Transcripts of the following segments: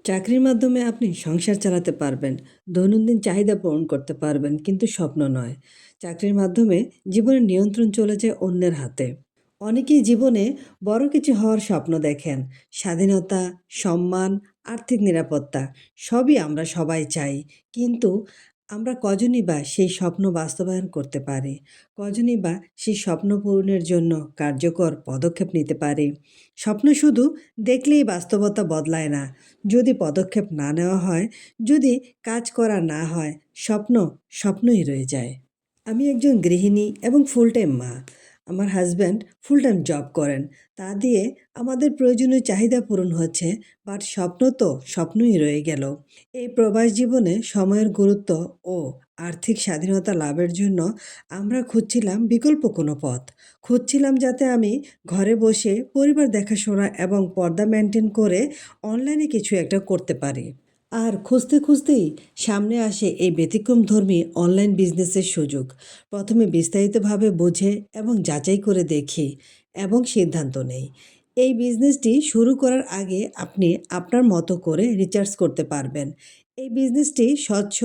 চাকরির মাধ্যমে আপনি সংসার চালাতে পারবেন, দৈনন্দিন চাহিদা পূরণ করতে পারবেন, কিন্তু স্বপ্ন নয়। চাকরির মাধ্যমে জীবনের নিয়ন্ত্রণ চলে যায় অন্যের হাতে। অনেকেই জীবনে বড় কিছু হওয়ার স্বপ্ন দেখেন। স্বাধীনতা, সম্মান, আর্থিক নিরাপত্তা সবই আমরা সবাই চাই। কিন্তু আমরা কজনই বা সেই স্বপ্ন বাস্তবায়ন করতে পারি? কজনই বা সেই স্বপ্ন পূরণের জন্য কার্যকর পদক্ষেপ নিতে পারি? স্বপ্ন শুধু দেখলেই বাস্তবতা বদলায় না। যদি পদক্ষেপ না নেওয়া হয়, যদি কাজ করা না হয়, স্বপ্ন স্বপ্নই রয়ে যায়। আমি একজন গৃহিণী এবং ফুল টাইম মা। আমার হাজব্যান্ড ফুল টাইম জব করেন। তা দিয়ে আমাদের প্রয়োজনীয় চাহিদা পূরণ হচ্ছে, বাট স্বপ্ন তো স্বপ্নই রয়ে গেল। এই প্রবাস জীবনে সময়ের গুরুত্ব ও আর্থিক স্বাধীনতা লাভের জন্য আমরা খুঁজছিলাম বিকল্প কোনো পথ। খুঁজছিলাম যাতে আমি ঘরে বসে পরিবার দেখাশোনা এবং পর্দা মেনটেন করে অনলাইনে কিছু একটা করতে পারি। আর খুঁজতে খুঁজতেই সামনে আসে এই ব্যতিক্রমধর্মী অনলাইন বিজনেসের সুযোগ। প্রথমে বিস্তারিতভাবে বুঝে এবং যাচাই করে দেখি এবং সিদ্ধান্ত নেই। এই বিজনেসটি শুরু করার আগে আপনি আপনার মতো করে রিসার্চ করতে পারবেন। এই বিজনেসটি স্বচ্ছ,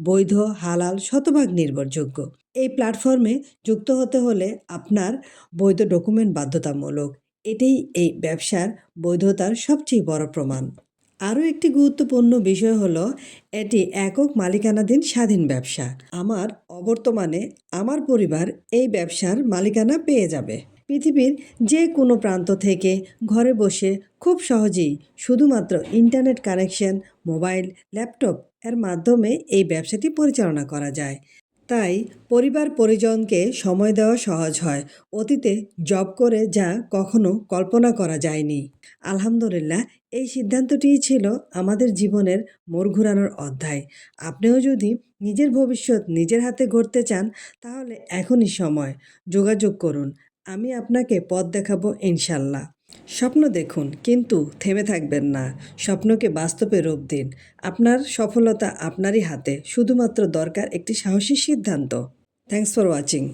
বৈধ, হালাল, শতভাগ নির্ভরযোগ্য। এই প্ল্যাটফর্মে যুক্ত হতে হলে আপনার বৈধ ডকুমেন্ট বাধ্যতামূলক। এটাই এই ব্যবসার বৈধতার সবচেয়ে বড় প্রমাণ। আরও একটি গুরুত্বপূর্ণ বিষয় হলো, এটি একক মালিকানাধীন স্বাধীন ব্যবসা। আমার অবর্তমানে আমার পরিবার এই ব্যবসার মালিকানা পেয়ে যাবে। পৃথিবীর যে কোনো প্রান্ত থেকে ঘরে বসে খুব সহজেই শুধুমাত্র ইন্টারনেট কানেকশন, মোবাইল, ল্যাপটপ এর মাধ্যমে এই ব্যবসাটি পরিচালনা করা যায়। তাই পরিবার পরিজনকে সময় দেওয়া সহজ হয়। অতীতে জব করে যা কখনো কল্পনা করা যায়নি। আলহামদুলিল্লাহ, এই সিদ্ধান্তটিই ছিল আমাদের জীবনের মোড় ঘুরানোর অধ্যায়। আপনিও যদি নিজের ভবিষ্যৎ নিজের হাতে গড়তে চান, তাহলে এখনই সময়। যোগাযোগ করুন। আমি আপনাকে পথ দেখাবো ইনশাল্লাহ। স্বপ্ন দেখুন, কিন্তু থেমে থাকবেন না। স্বপ্নকে বাস্তবে রূপ দিন। আপনার সফলতা আপনারই হাতে। শুধুমাত্র দরকার একটি সাহসী সিদ্ধান্ত। Thanks for watching.